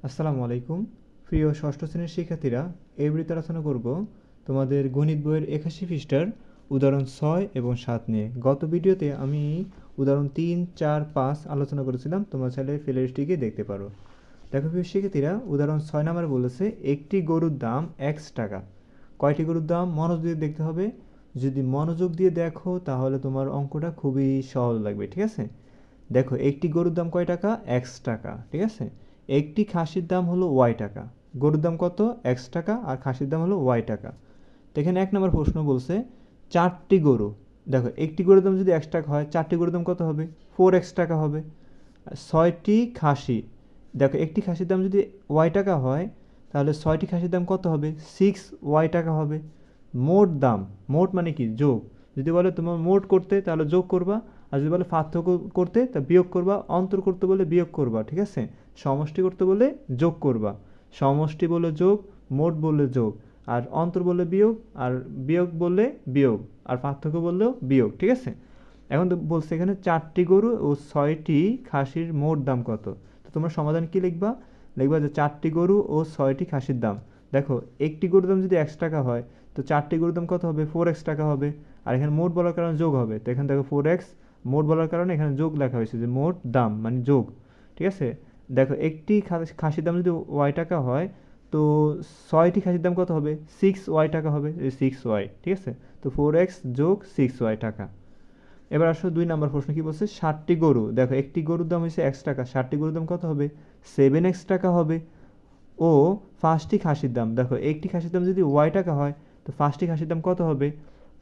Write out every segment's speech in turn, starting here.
আসসালামু আলাইকুম। প্রিয় ষষ্ঠ শ্রেণীর শিক্ষার্থীরা, এই ভিডিওতে আলোচনা করব তোমাদের গণিত বইয়ের 81 পৃষ্ঠার উদাহরণ 6 এবং 7 নিয়ে। গত ভিডিওতে আমি উদাহরণ 3, 4, 5 আলোচনা করেছিলাম। তোমরা চাইলে প্লেলিস্টে দেখতে পারো। দেখো প্রিয় শিক্ষার্থীরা, উদাহরণ 6 নম্বরে বলেছে একটি গরুর দাম x টাকা। কয়টি গরুর দাম? মনোযোগ দিয়ে দেখতে হবে। যদি মনোযোগ দিয়ে দেখো তাহলে তোমার অঙ্কটা খুবই সহজ লাগবে, ঠিক আছে? দেখো একটি গরুর দাম কয় টাকা? x টাকা, ঠিক আছে? একটি খাসির দাম হলো y টাকা। গরুর দাম কত? x টাকা, আর খাসির দাম হলো y টাকা। তো এখানে 1 নম্বর প্রশ্ন বলছে 4টি গরু। দেখো একটি গরুর দাম যদি x টাকা হয়, 4টি গরুর দাম কত হবে? 4x টাকা হবে। 6টি খাসি। দেখো একটি খাসির দাম যদি y টাকা হয়, তাহলে 6টি খাসির দাম কত হবে? 6y টাকা হবে। মোট দাম, মোট মানে কি? যোগ। যদি বলে তোমার মোট করতে, তাহলে যোগ করবা। আর যদি বলে পার্থক্য করতে, তা বিয়োগ করবা। অন্তর করতে বলে বিয়োগ করবা, ঠিক আছে? সমষ্টি করতে বলে যোগ করবা। সমষ্টি বলে যোগ, মোট বললে যোগ, আর অন্তর বললে বিয়োগ, আর বিয়োগ বললে বিয়োগ, আর পার্থক্য বললেও বিয়োগ, ঠিক আছে? এখন তো বলছে এখানে 4টি গরু ও 6টি খাসির মোট দাম কত? তো তোমরা সমাধান কি লিখবা? লিখবা যে 4টি গরু ও 6টি খাসির দাম। দেখো একটি গরুর দাম যদি x টাকা হয়, তো 4টি গরুর দাম কত হবে? 4x টাকা হবে। আর এখানে মোট বলার কারণে যোগ হবে, তো এখানে দেখো 4x, মোট বলার কারণে এখানে যোগ লেখা হয়েছে, যে মোট দাম মানে যোগ, ঠিক আছে? দেখো একটি খাসির দাম যদি y টাকা হয়, তো 6টি খাসির দাম কত হবে? 6y টাকা হবে, 6y, ঠিক আছে? তো 4x যোগ 6y টাকা। এবার আসো 2 নম্বর প্রশ্ন কি বলছে? 60টি গরু। দেখো একটি গরুর দাম হচ্ছে x টাকা, 60টি গরুর দাম কত হবে? 7x টাকা হবে। ও 5টি খাসির দাম। দেখো একটি খাসির দাম যদি y টাকা হয়, তো 5টি খাসির দাম কত হবে?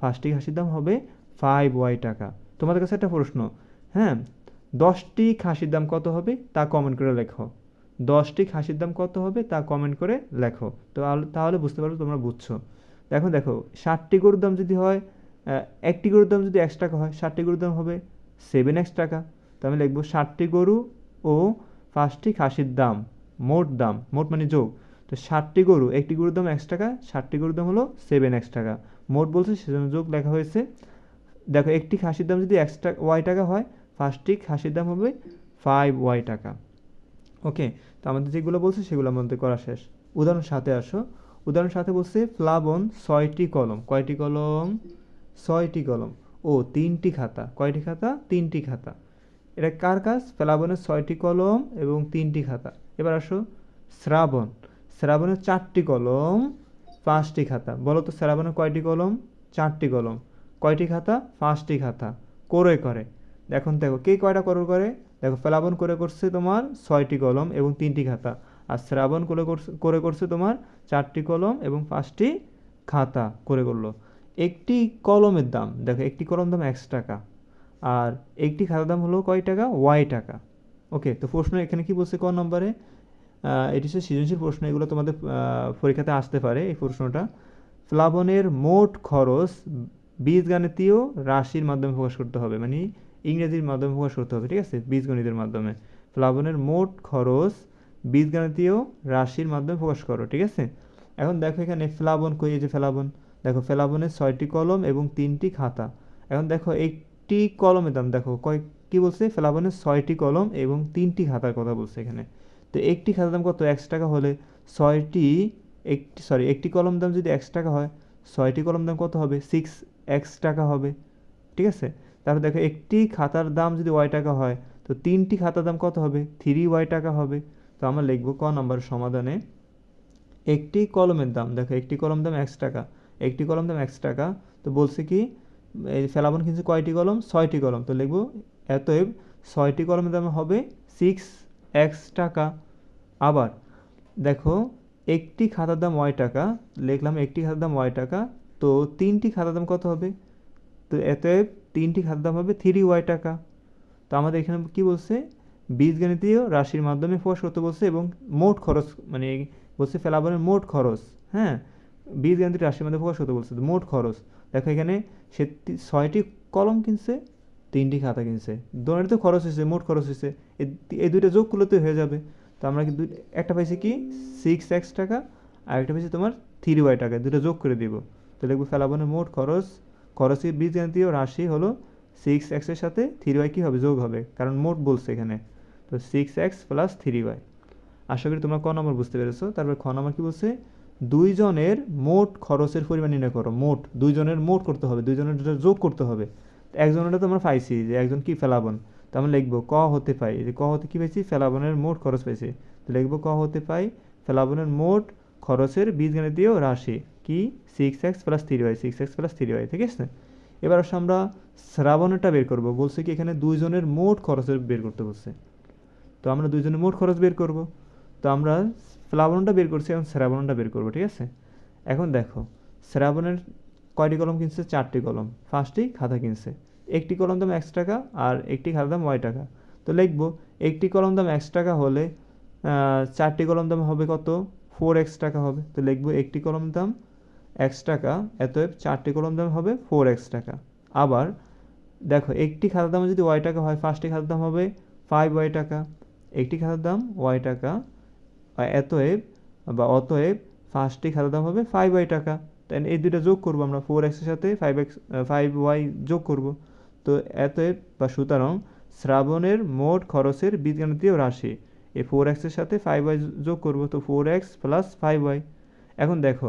5টি খাসির দাম হবে 5y টাকা। তোমাদের কাছে একটা প্রশ্ন, হ্যাঁ, 10টি খাসির দাম কত হবে তা কমেন্ট করে লেখো। 10টি খাসির দাম কত হবে তা কমেন্ট করে লেখো। তো তাহলে বুঝতে পারবে তোমরা বুঝছো। দেখো দেখো 60টি গরুর দাম যদি হয়, একটি গরুর দাম যদি x টাকা হয়, 60টি গরুর দাম হবে 7x টাকা। তো আমি লিখবো 60টি গরু ও 5টি খাসির দাম, মোট দাম, মোট মানে যোগ। তো 60টি গরু, একটি গরুর দাম x টাকা, 60টি গরুর দাম হলো 7x টাকা। মোট বলছে সেজন্য যোগ লেখা হয়েছে। দেখো একটি খাসির দাম যদি y টাকা হয়, 5টি খাসির দাম হবে 5y টাকা। ওকে, তো আমাদের যেগুলো বলছে সেগুলো আমাদের করা শেষ। উদাহরণ 7-এ আসো। উদাহরণ 7-এ বলছে প্লাবন 6টি কলম। কয়টি কলম? 6টি কলম ও 3টি খাতা। কয়টি খাতা? 3টি খাতা। এটা কার কাজ? প্লাবনের 6টি কলম এবং 3টি খাতা। এবার আসো শ্রাবণ। শ্রাবণের 4টি কলম, 5টি খাতা। বলো তো শ্রাবণের কয়টি কলম? 4টি কলম। কয়টি খাতা? 5টি খাতা। করে করে। এখন দেখো কে কয়টা করে? দেখো প্লাবন করছে তোমার 6টি কলম এবং 3টি খাতা, আর শ্রাবণ করছে তোমার 4টি কলম এবং 5টি খাতা করলো। একটি কলমের দাম, দেখো একটি কলম দাম x টাকা, আর একটি খাতার দাম হলো কয় টাকা? y টাকা। ওকে, তো প্রশ্ন এখানে কি বলছে ক নম্বরে? এটি হচ্ছে সৃজনশীল প্রশ্ন, এগুলো তোমাদের পরীক্ষাতে আসতে পারে এই প্রশ্নটা। প্লাবনের মোট খরচ বীজগাণিতীয় রাশির মাধ্যমে প্রকাশ করতে হবে, মানে ইংরেজির মাধ্যমে প্রকাশ করতে হবে, ঠিক আছে? বীজগণিতের মাধ্যমে প্লাবনের মোট খরচ বীজগাণিতীয় রাশির মাধ্যমে প্রকাশ করো, ঠিক আছে? এখন দেখো এখানে প্লাবন কই? এই যে প্লাবন। দেখো প্লাবনের 6টি কলম এবং 3টি খাতা। এখন দেখো একটি কলমের দাম, দেখো কি বলছে? প্লাবনের 6টি কলম এবং 3টি খাতার কথা বলছে এখানে। তো একটি খাতার দাম কত? x টাকা হলে 6টি, একটি কলম দাম যদি x টাকা হয়, 6টি কলম দাম কত হবে? 6x টাকা হবে, ঠিক আছে? তারপর দেখো একটি খাতার দাম যদি y টাকা হয়, তো 3টি খাতার দাম কত হবে? 3y টাকা হবে। তো আমরা লিখবো ক নম্বর সমাধানে একটি কলমের দাম। দেখো একটি কলম দাম x টাকা, একটি কলম দাম x টাকা। তো বলছে কি এই ফেলাবন কিন্তু কয়টি কলম? 6টি কলম। তো লিখবো অতএব 6টি কলমের দাম হবে 6x টাকা। আবার দেখো একটি খাতার দাম y টাকা, লিখলাম একটি খাতার দাম y টাকা। তো 3টি খাতার দাম কত হবে? তো অতএব 3টি খাতার দাম হবে 3y টাকা। তো আমাদের এখানে কি বলছে? বীজগণিতীয় রাশির মাধ্যমে প্রকাশ করতে বলছে, এবং মোট খরচ মানে বলছে ফেলাবনের মোট খরচ, হ্যাঁ, বীজগণিতীয় রাশির মধ্যে প্রকাশ করতে বলছে মোট খরচ। দেখো এখানে সে 6টি কলম কিনছে, 3টি খাতা কিনছে, দোনোটাতে খরচ হয়েছে, মোট খরচ হয়েছে। এই দুইটা যোগ করলে হয়ে যাবে। তো আমরা কি একটা পাইছি কি 6x টাকা, আর একটা পাইছি তোমার 3y টাকা, দুটো যোগ করে দিব। তো লিখবো ফেলাবনের মোট খরচের বীজগণিতীয় রাশি হলো 6x এর সাথে 3y কি হবে? যোগ হবে, কারণ মোট বলছে এখানে। তো 6x প্লাস 3y। আশা করি তোমরা ক নম্বর বুঝতে পেরেছো। তারপর খ নম্বর কি বলছে, দুইজনের মোট খরচের পরিমাণ নির্ণয় করো। মোট দুইজনের মোট করতে হবে, দুইজনের যোগ করতে হবে। একজনেরটা তো আমরা পাইছি যে একজন কি ফেলাবন, তো আমরা লিখবো ক হতে পাই, যে ক হতে কি পাইছি, ফেলাবনের মোট খরচ পাইছি, তো লিখবো ক হতে পাই ফেলাবনের মোট খরচের বীজগণিতীয় রাশি কি 6x + 3y, 6x + 3y, ঠিক আছে। এবার আসলে আমরা শ্রাবণেরটা বের করব, বলছে কি এখানে দুইজনের মোট খরচের বের করতে বলছে, তো আমরা দুইজনের মোট খরচ বের করব। তো আমরা প্লাবনটা বের করছি, এখন শ্রাবণটা বের করব, ঠিক আছে। এখন দেখো শ্রাবণের কয়টি কলম কিনছে, 4টি কলম, 5টি খাতা কিনছে। একটি কলম দাম x টাকা আর একটি খাতা দাম y টাকা। তো লিখবো একটি কলম দাম x টাকা হলে 4টি কলম দাম হবে কত, 4x টাকা হবে। তো লিখবো একটি কলম দাম x টাকা, অতএব 4টি কলম দাম হবে 4x টাকা। আবার দেখো একটি খাতার দাম যদি y টাকা হয়, 5টি খাতার দাম হবে 5y টাকা। একটি খাতার দাম y টাকা, অতএব 5টি খাতার দাম হবে 5y টাকা। তাই এই দুইটা যোগ করবো আমরা, 4x এর সাথে 5y যোগ করব। তো সুতরাং শ্রাবণের মোট খরচের বীজগণিতীয় রাশি, এই 4x এর সাথে 5y যোগ করব, তো 4x + 5y। এখন দেখো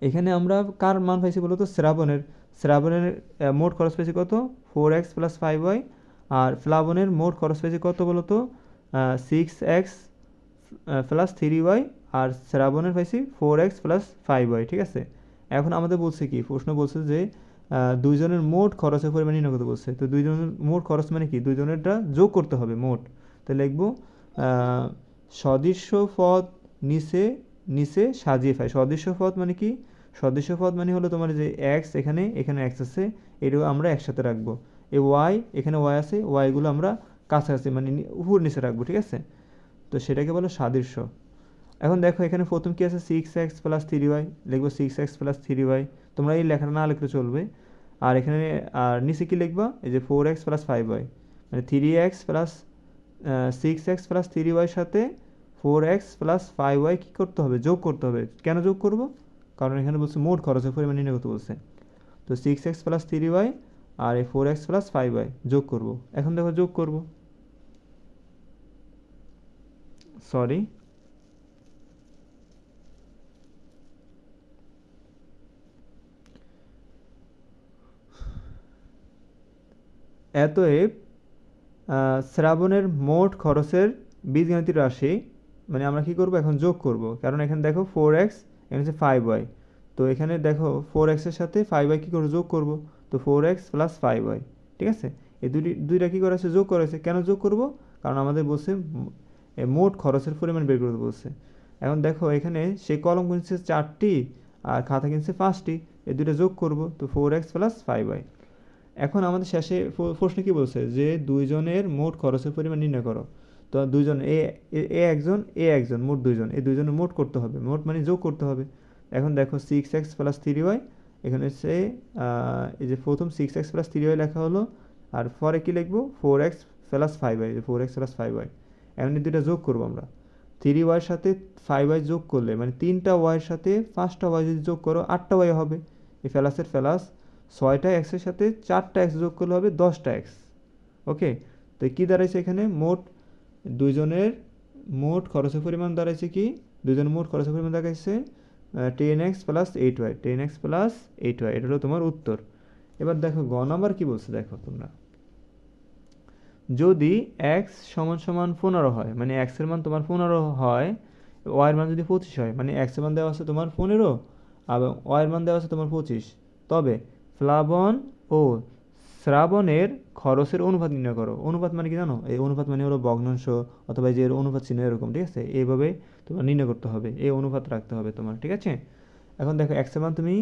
এখানে আমরা কার মান পাইছি বলো তো, শ্রাবণের মোট খরচ পেয়েছি কত, 4x + 5y। আর প্লাবনের মোট খরচ পেয়েছি কত বলো তো, 6x + 3y। আর শ্রাবণের পাইছি 4x + 5y, ঠিক আছে। এখন আমাদের বলছে কি, প্রশ্ন বলছে যে দুইজনের মোট খরচের পরিমাণ নির্ণয় করতে বলছে। তো দুইজনের মোট খরচ মানে কি, দুইজনেরটা যোগ করতে হবে মোট। তো লিখবো সদৃশ্য পদ নিচে নিচে সাজিয়ে পাই। সদৃশ্য পদ মানে কি, সদৃশ্য পদ মানে হলো তোমার যে x, এখানে x আছে, এটাও আমরা একসাথে রাখবো। এই y, এখানে y আছে, yগুলো আমরা কাছাকাছি মানে উপর নিচে রাখবো, ঠিক আছে। তো সেটাকে বলে সাদৃশ্য। এখন দেখো এখানে প্রথম কি আছে, 6x + 3y, লিখবো 6x + 3y। তোমরা এই লেখাটা না লিখলে চলবে। আর এখানে আর নিচে কি লিখবা, এই যে 4x + 5y, মানে 3x + 6x + 3y সাথে 4x + 5y কি করতে হবে, যোগ করতে হবে। কেন যোগ করব, কারণ এখানে বলছে মোট খরচের পরিমাণ নির্ণয় করতে বলছে। তো 6x + 3y আর এই 4x + 5y যোগ করব। এখন দেখো যোগ করব, সরি অতএব শ্রাবণের মোট খরচের বীজগণিতীয় রাশি, মানে আমরা কি করব, এখন যোগ করব। কারণ এখানে দেখো 4x, এখানে হচ্ছে 5y। তো এখানে দেখো 4x এর সাথে 5y কি করব, যোগ করব। তো 4x + 5y, ঠিক আছে। এই দুইটা কি করা আছে, যোগ করা আছে। কেন যোগ করব, কারণ আমাদের বলছে মোট খরচের পরিমাণ বের করতে বলছে। এখন দেখো এখানে সেই কলম কিনছে 4টি আর খাতা কিনছে 5টি, এই দুটো যোগ করব। তো 4x + 5y। এখন আমাদের শেষে প্রশ্নে কি বলছে, যে দুইজনের মোট খরচের পরিমাণ নির্ণয় করো। তো দুইজন, এ একজন মোট দুইজন, এই দুইজনের মোট করতে হবে, মোট মানে যোগ করতে হবে। এখন দেখো 6x + 3y, এখানে হচ্ছে এই যে প্রথম 6x + 3y লেখা হলো, আর পরে কি লিখবো, 4x + 5y, 4x + 5y। এখন এই দুইটা যোগ করবো আমরা। 3y সাথে 5y যোগ করলে, মানে 3টা y এর সাথে 5টা y যদি যোগ করো 8টা y হবে। এই ফেলাসের ফেলাস, 6টা x এর সাথে 4টা x যোগ করলে হবে 10টা x। ওকে, তো কি দাঁড়াইছে এখানে, দুইজনের মোট খরচের পরিমাণ দাঁড়াইছে কি, দুইজনের মোট খরচের পরিমাণ দাঁড়াইছে 10x + 8y, 10x + 8y। এটা হলো তোমার উত্তর। এবার দেখো গ নাম্বার কি বলছে, দেখো তোমরা, যদি x = 15 হয়, মানে x এর মান তোমার 15 হয়, y এর মান যদি 25 হয়, মানে x এর মান দেওয়া আছে তোমার 15 এবং y এর মান দেওয়া আছে তোমার 25, তবে প্লাবন ও শ্রাবণের খরচের অনুপাত নির্ণয় করো। অনুপাত মানে কি জানো, এই অনুপাত মানে হলো ভগ্নাংশ, অথবা যে অনুপাত চিহ্ন এরকম, ঠিক আছে। এইভাবে তোমার নির্ণয় করতে হবে, এই অনুপাত রাখতে হবে তোমার, ঠিক আছে। এখন দেখো x এর মান তুমি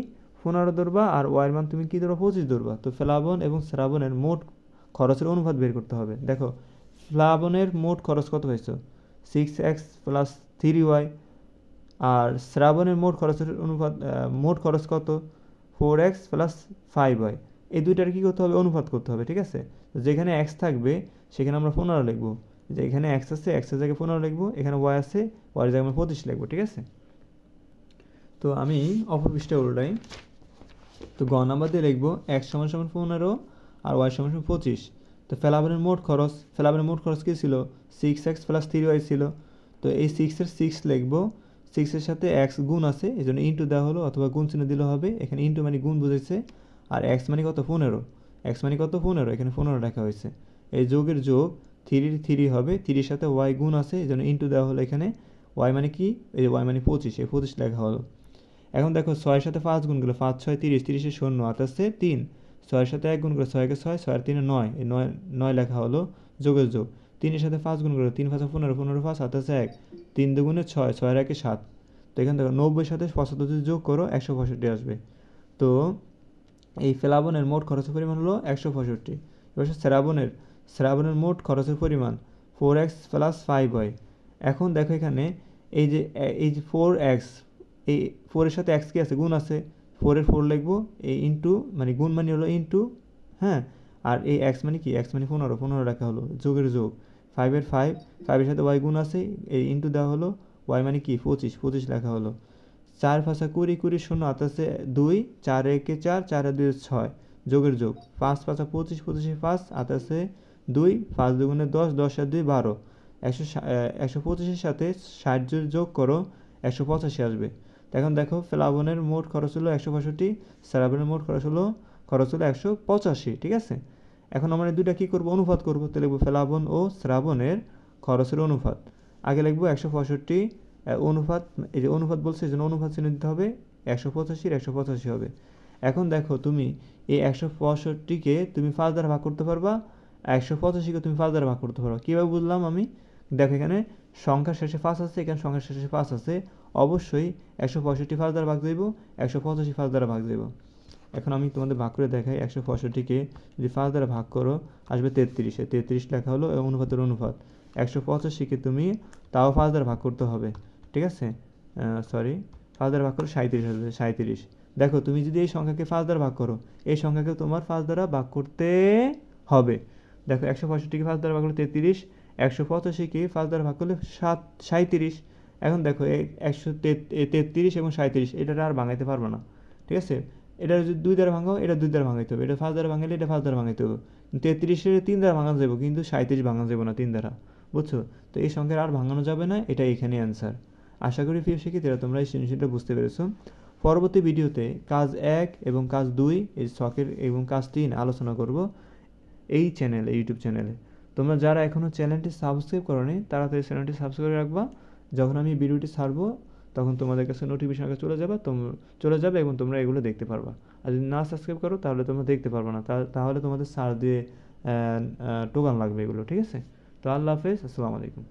15 ধরবা আর y এর মান তুমি কি ধরবা, 25 ধরবা। তো প্লাবন এবং শ্রাবণের মোট খরচের অনুপাত বের করতে হবে। দেখো প্লাবনের মোট খরচ কত হয়েছে, 6x + 3y। আর শ্রাবণের মোট খরচ কত, 4x + 5y। এই দুইটার কি করতে হবে, অনুপাত করতে হবে, ঠিক আছে। যেখানে x থাকবে সেখানে আমরা 15 লিখবো, যে এখানে x আছে, x এর জায়গায় 15 লিখবো, এখানে y আছে, y এর জায়গায় আমরা 25 লিখবো, ঠিক আছে। তো আমি অপর পৃষ্ঠায় উল্টাই। তো গ নাম্বার দিয়ে লিখবো x = 15 আর y = 25। তো প্লাবনের মোট খরচ কি ছিল, 6x + 3y ছিল। তো এই 6-এর 6 লিখবো, 6-এর সাথে x গুণ আছে এই জন্য ইন্টু দেওয়া হলো, অথবা গুণ চিহ্ন দিলে হবে। এখানে ইন্টু মানে গুণ বুঝাইছে, আর x মানে কত 15, x মানে কত 15, এখানে 15 রাখা হয়েছে। এই যোগের যোগ 3 হবে, 3-এর সাথে y গুণ আছে এই জন্য ইন্টু দেওয়া হলো। এখানে y মানে কি, এই y মানে 25, এই 25 লেখা হলো। এখন দেখো 6-এর সাথে 5 গুণ করলে 5 6 30, 30-এ 0 হাতে আছে 3, 6-এর সাথে 1 গুণ করলে 6 কে 6, 6 আর 3 9, এই 9 লেখা হলো যোগের যোগ। 3-এর সাথে 5 গুণ করলে 3 5 15, 15 5 হাতে আছে 1, 3 দুগুণে 6, 6 আর 1 7। তো এখানে দেখো 90-এর সাথে 75 যদি যোগ করো 165 আসবে। তো এই প্লাবনের মোট খরচের পরিমাণ হলো 165। এবার শ্রাবণের মোট খরচের পরিমাণ 4x প্লাস 5y। এখন দেখো এখানে এই যে 4x, এই 4-এর সাথে x কি আছে, গুণ আছে, 4-এর 4 লিখবো, এই ইন্টু মানে গুণ মানে হলো ইন্টু, হ্যাঁ, আর এই x মানে কি, x মানে 15 রাখা হলো, যোগের যোগ 5-এর 5, 5-এর সাথে y গুণ আছে, এই ইন্টু দেওয়া হলো, y মানে কি 25 লেখা হলো। 4 5 20 20 0 হাতে আছে 2, 4 1 4, 4 2 6, যোগের যোগ 5 5 25, 25 5 হাতে আছে 2, 5 দুগুণে 10, 10 আর 2 12, 125-এর সাথে 60 যোগ করো 185 আসবে। এখন দেখো প্লাবনের মোট খরচ হলো 165, শ্রাবণের মোট খরচ হলো 185, ঠিক আছে। এখন আমরা দুইটা কি করব, অনুপাত করব। তো লিখবো প্লাবন ও শ্রাবণের খরচের অনুপাত। আগে লিখবো 165 অনুপাত, এই যে অনুপাত বলছে এই জন্য অনুপাত চিহ্ন দিতে হবে, 185 185 হবে। এখন দেখো তুমি এই 165-কে তুমি 5 দ্বারা ভাগ করতে পারবা, 185-কে তুমি 5 দ্বারা ভাগ করতে পারবা। কীভাবে বুঝলাম আমি, দেখো এখানে সংখ্যার শেষে 5 আছে, এখানে সংখ্যার শেষে 5 আছে, অবশ্যই 165 5 দ্বারা ভাগ দেব, 185 5 দ্বারা ভাগ দেব। এখন আমি তোমাদের ভাগ করে দেখাই, 165-কে যদি 5 দ্বারা ভাগ করো আসবে 33, 33 লেখা হলো অনুপাতের অনুপাত। 185-কে তুমি তাও 5 দ্বারা ভাগ করতে হবে, ঠিক আছে, সরি 5 দ্বারা ভাগ করো 37 আসবে, 37। দেখো তুমি যদি এই সংখ্যাকে 5 দ্বারা ভাগ করো, এই সংখ্যাকে তোমার 5 দ্বারা ভাগ করতে হবে। দেখো 165-কে 5 দ্বারা ভাগ করলে 33, 185-কে 5 দ্বারা ভাগ করলে 37। এখন দেখো এই 133 এবং 37 এটা আর ভাঙাইতে পারবো না, ঠিক আছে। এটা যদি 2 দ্বারা ভাঙাও, এটা 2 দ্বারা ভাঙাইতে হবে, এটা 5 দ্বারা ভাঙাইলে এটা 5 দ্বারা ভাঙাইতে হবে। 33-এর 3 দ্বারা ভাঙানো যাবে, কিন্তু 37 ভাঙানো যাবে না 3 দ্বারা, বুঝছো। তো এই সংখ্যার আর ভাঙানো যাবে না, এটা এখানে অ্যান্সার। আশা করি প্রিয় শিক্ষার্থীরা তোমরা এই জিনিসটা বুঝতে পেরেছো। পরবর্তী ভিডিওতে কাজ 1 এবং কাজ 2 এই ছকের এবং কাজ 3 আলোচনা করব এই চ্যানেলে, ইউটিউব চ্যানেলে। তোমরা যারা এখনও চ্যানেলটি সাবস্ক্রাইব করোনি তাড়াতাড়ি চ্যানেলটি সাবস্ক্রাইব করে রাখবা। যখন আমি ভিডিওটি ছাড়বো তখন তোমাদের কাছে নোটিফিকেশন আগে চলে যাবে এবং তোমরা এগুলো দেখতে পারবা। আর যদি না সাবস্ক্রাইব করো তাহলে তোমরা দেখতে পারবে না, তাহলে তোমাদের সার্চ দিয়ে টোকান লাগবে এগুলো, ঠিক আছে। তো আল্লাহ হাফেজ, আসসালামু আলাইকুম।